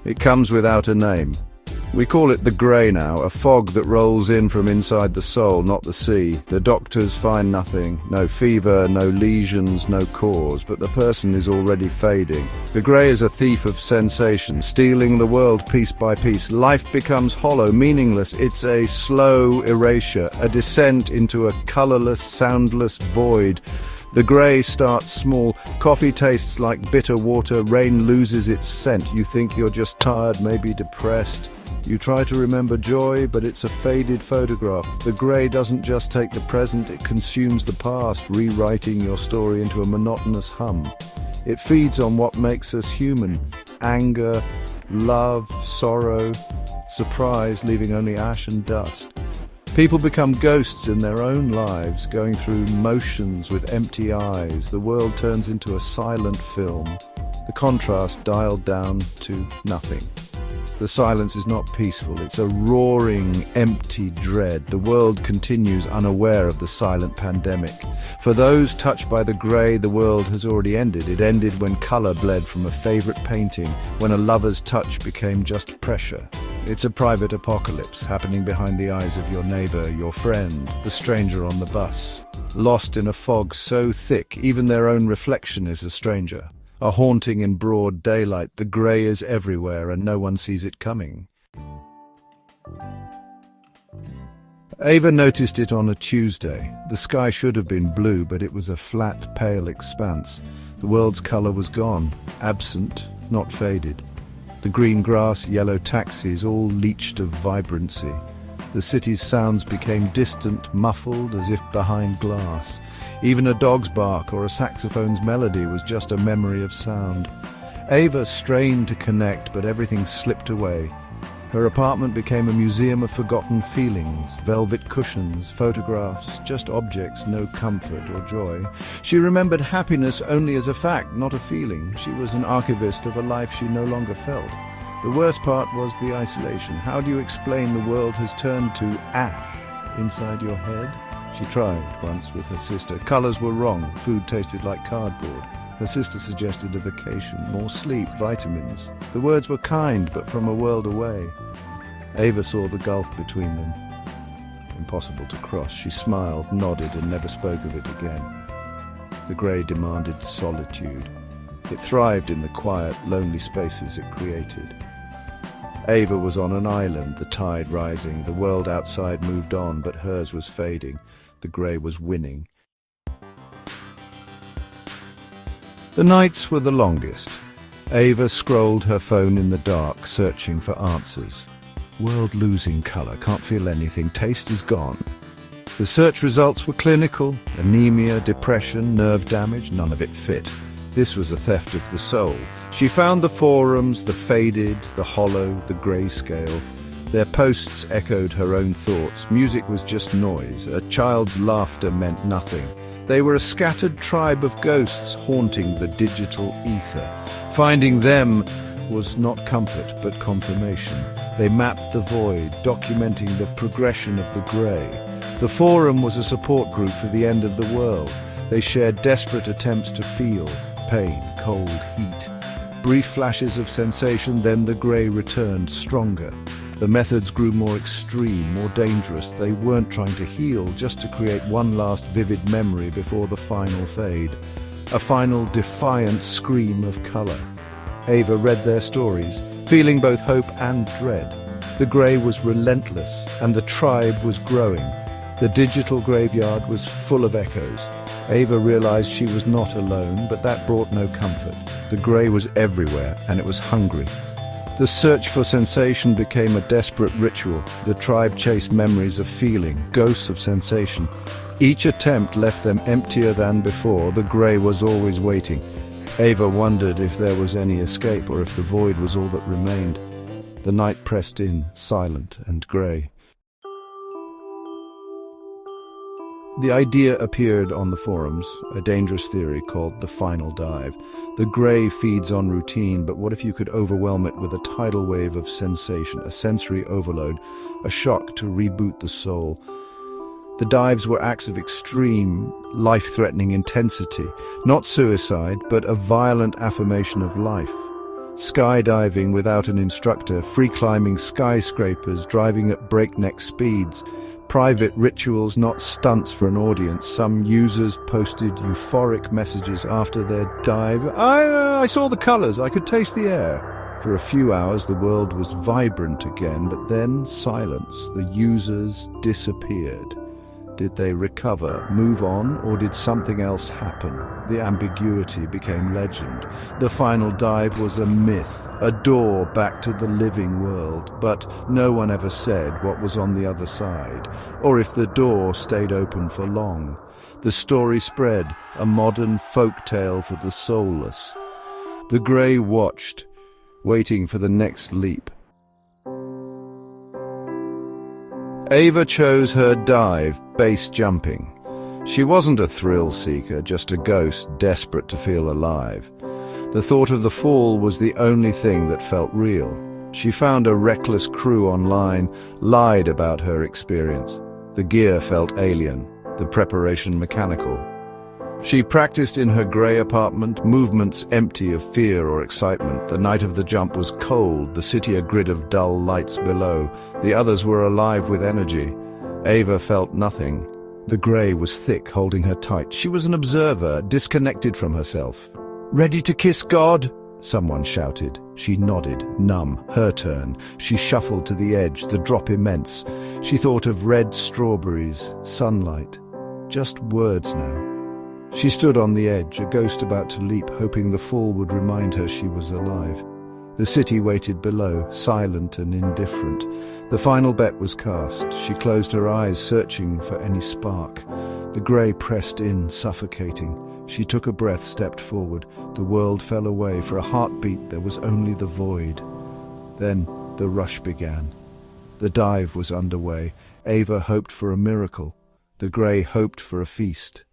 It comes without a name. We call it the grey now, a fog that rolls in from inside the soul, not the sea. The doctors find nothing, no fever, no lesions, no cause, but the person is already fading. The grey is a thief of sensation, stealing the world piece by piece. Life becomes hollow, meaningless. It's a slow erasure, a descent into a colourless, soundless void. The grey starts small. Coffee tastes like bitter water. Rain loses its scent. You think you're just tired, maybe depressed. You try to remember joy, but it's a faded photograph. The grey doesn't just take the present, it consumes the past, rewriting your story into a monotonous hum. It feeds on what makes us human: anger, love, sorrow, surprise, leaving only ash and dust. People become ghosts in their own lives, going through motions with empty eyes. The world turns into a silent film, the contrast dialed down to nothing. The silence is not peaceful, it's a roaring, empty dread. The world continues unaware of the silent pandemic. For those touched by the grey, the world has already ended. It ended when colour bled from a favourite painting, when a lover's touch became just pressure. It's a private apocalypse, happening behind the eyes of your neighbour, your friend, the stranger on the bus. Lost in a fog so thick, even their own reflection is a stranger. A haunting in broad daylight, the grey is everywhere and no one sees it coming. Ava noticed it on a Tuesday. The sky should have been blue, but it was a flat, pale expanse. The world's colour was gone, absent, not faded. The green grass, yellow taxis, all leached of vibrancy. The city's sounds became distant, muffled, as if behind glass. Even a dog's bark or a saxophone's melody was just a memory of sound. Ava strained to connect, but everything slipped away. Her apartment became a museum of forgotten feelings, velvet cushions, photographs, just objects, no comfort or joy. She remembered happiness only as a fact, not a feeling. She was an archivist of a life she no longer felt. The worst part was the isolation. How do you explain the world has turned to ash inside your head? She tried once with her sister. Colours were wrong. Food tasted like cardboard. Her sister suggested a vacation, more sleep, vitamins. The words were kind, but from a world away. Ava saw the gulf between them. Impossible to cross. She smiled, nodded, and never spoke of it again. The grey demanded solitude. It thrived in the quiet, lonely spaces it created. Ava was on an island, the tide rising. The world outside moved on, but hers was fading. The grey was winning. The nights were the longest. Ava scrolled her phone in the dark, searching for answers. World losing colour, can't feel anything, taste is gone. The search results were clinical: anemia, depression, nerve damage, none of it fit. This was a theft of the soul. She found the forums, the faded, the hollow, the grayscale. Their posts echoed her own thoughts. Music was just noise. A child's laughter meant nothing. They were a scattered tribe of ghosts haunting the digital ether. Finding them was not comfort, but confirmation. They mapped the void, documenting the progression of the grey. The forum was a support group for the end of the world. They shared desperate attempts to feel pain, cold, heat. Brief flashes of sensation, then the grey returned, stronger. The methods grew more extreme, more dangerous. They weren't trying to heal, just to create one last vivid memory before the final fade. A final defiant scream of colour. Ava read their stories, feeling both hope and dread. The grey was relentless, and the tribe was growing. The digital graveyard was full of echoes. Ava realized she was not alone, but that brought no comfort. The grey was everywhere, and it was hungry. The search for sensation became a desperate ritual. The tribe chased memories of feeling, ghosts of sensation. Each attempt left them emptier than before. The grey was always waiting. Ava wondered if there was any escape, or if the void was all that remained. The night pressed in, silent and grey. The idea appeared on the forums, a dangerous theory called the final dive. The grey feeds on routine, but what if you could overwhelm it with a tidal wave of sensation, a sensory overload, a shock to reboot the soul? The dives were acts of extreme, life-threatening intensity, not suicide, but a violent affirmation of life. Skydiving without an instructor, free-climbing skyscrapers, driving at breakneck speeds. Private rituals, not stunts for an audience. Some users posted euphoric messages after their dive. I saw the colors, I could taste the air. For a few hours the world was vibrant again, but then silence. The users disappeared. Did they recover, move on, or did something else happen? The ambiguity became legend. The final dive was a myth, a door back to the living world, but no one ever said what was on the other side, or if the door stayed open for long. The story spread, a modern folk tale for the soulless. The Grey watched, waiting for the next leap. Ava chose her dive, base jumping. She wasn't a thrill-seeker, just a ghost desperate to feel alive. The thought of the fall was the only thing that felt real. She found a reckless crew online, lied about her experience. The gear felt alien, the preparation mechanical. She practiced in her grey apartment, movements empty of fear or excitement. The night of the jump was cold, the city a grid of dull lights below. The others were alive with energy. Ava felt nothing. The grey was thick, holding her tight. She was an observer, disconnected from herself. "Ready to kiss God?" someone shouted. She nodded, numb. Her turn. She shuffled to the edge, the drop immense. She thought of red strawberries, sunlight. Just words now. She stood on the edge, a ghost about to leap, hoping the fall would remind her she was alive. The city waited below, silent and indifferent. The final bet was cast. She closed her eyes, searching for any spark. The grey pressed in, suffocating. She took a breath, stepped forward. The world fell away. For a heartbeat, there was only the void. Then the rush began. The dive was underway. Ava hoped for a miracle. The grey hoped for a feast.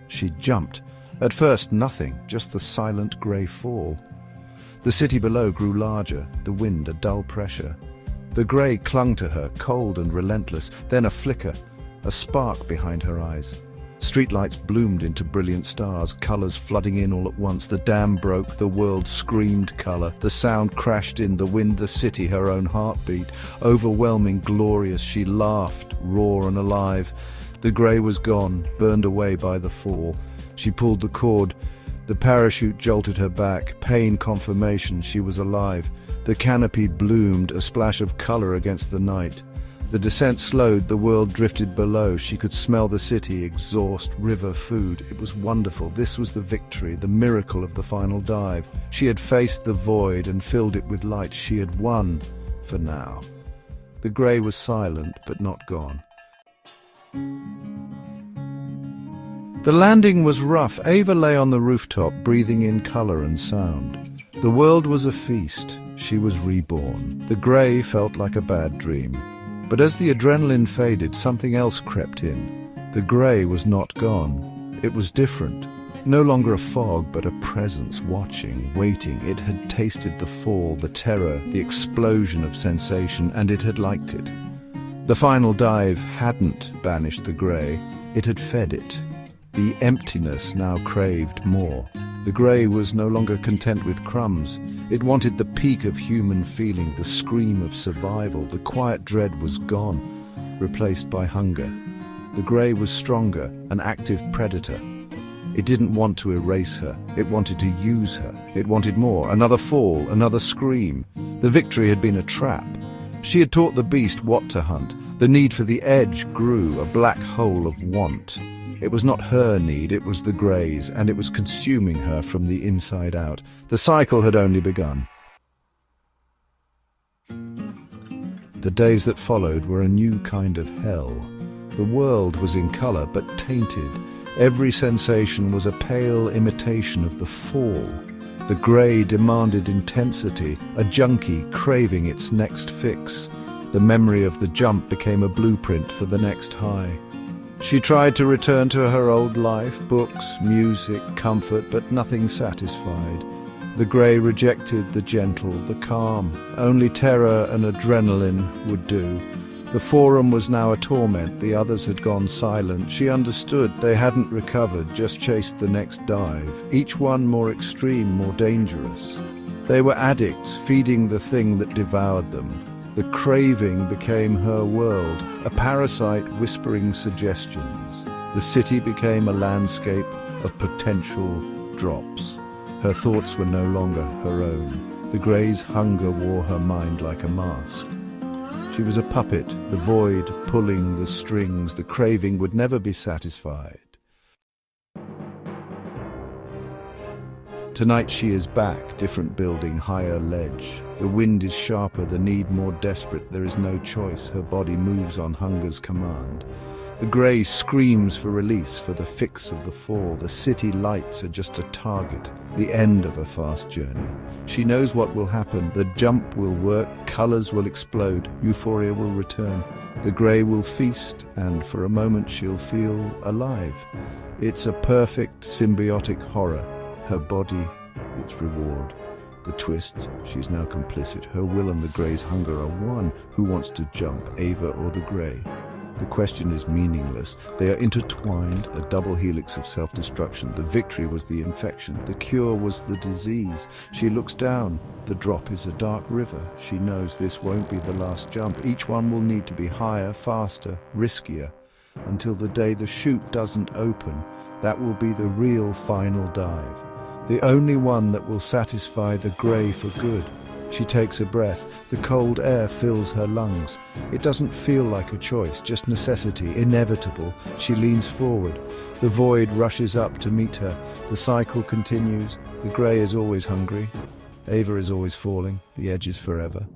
She jumped. At first, nothing, just the silent grey fall. The city below grew larger, the wind a dull pressure. The grey clung to her, cold and relentless, then a flicker, a spark behind her eyes. Streetlights bloomed into brilliant stars, colours flooding in all at once. The dam broke, the world screamed colour. The sound crashed in, the wind, the city, her own heartbeat. Overwhelming, glorious, she laughed, raw and alive. The grey was gone, burned away by the fall. She pulled the cord. The parachute jolted her back. Pain confirmation she was alive. The canopy bloomed, a splash of colour against the night. The descent slowed, the world drifted below. She could smell the city, exhaust, river, food. It was wonderful. This was the victory, the miracle of the final dive. She had faced the void and filled it with light. She had won, for now. The grey was silent, but not gone. The landing was rough. Ava lay on the rooftop, breathing in colour and sound. The world was a feast. She was reborn. The grey felt like a bad dream. But as the adrenaline faded, something else crept in. The grey was not gone. It was different. No longer a fog, but a presence, watching, waiting. It had tasted the fall, the terror, the explosion of sensation, and it had liked it. The final dive hadn't banished the grey. It had fed it. The emptiness now craved more. The grey was no longer content with crumbs. It wanted the peak of human feeling, the scream of survival. The quiet dread was gone, replaced by hunger. The grey was stronger, an active predator. It didn't want to erase her. It wanted to use her. It wanted more, another fall, another scream. The victory had been a trap. She had taught the beast what to hunt. The need for the edge grew, a black hole of want. It was not her need, it was the grey's, and it was consuming her from the inside out. The cycle had only begun. The days that followed were a new kind of hell. The world was in colour, but tainted. Every sensation was a pale imitation of the fall. The grey demanded intensity, a junkie craving its next fix. The memory of the jump became a blueprint for the next high. She tried to return to her old life, books, music, comfort, but nothing satisfied. The grey rejected the gentle, the calm. Only terror and adrenaline would do. The forum was now a torment. The others had gone silent. She understood. They hadn't recovered, just chased the next dive, each one more extreme, more dangerous. They were addicts, feeding the thing that devoured them. The craving became her world, a parasite whispering suggestions. The city became a landscape of potential drops. Her thoughts were no longer her own. The grey's hunger wore her mind like a mask. She was a puppet, the void pulling the strings. The craving would never be satisfied. Tonight she is back, different building, higher ledge. The wind is sharper, the need more desperate. There is no choice. Her body moves on hunger's command. The grey screams for release, for the fix of the fall. The city lights are just a target, the end of a fast journey. She knows what will happen. The jump will work, colours will explode, euphoria will return. The grey will feast, and for a moment she'll feel alive. It's a perfect symbiotic horror. Her body, its reward. The twist, she's now complicit. Her will and the grey's hunger are one. Who wants to jump, Ava or the grey? The question is meaningless. They are intertwined, a double helix of self-destruction. The victory was the infection. The cure was the disease. She looks down. The drop is a dark river. She knows this won't be the last jump. Each one will need to be higher, faster, riskier, until the day the chute doesn't open. That will be the real final dive. The only one that will satisfy the grey for good. She takes a breath. The cold air fills her lungs. It doesn't feel like a choice, just necessity, inevitable. She leans forward. The void rushes up to meet her. The cycle continues. The grey is always hungry. Ava is always falling. The edge is forever.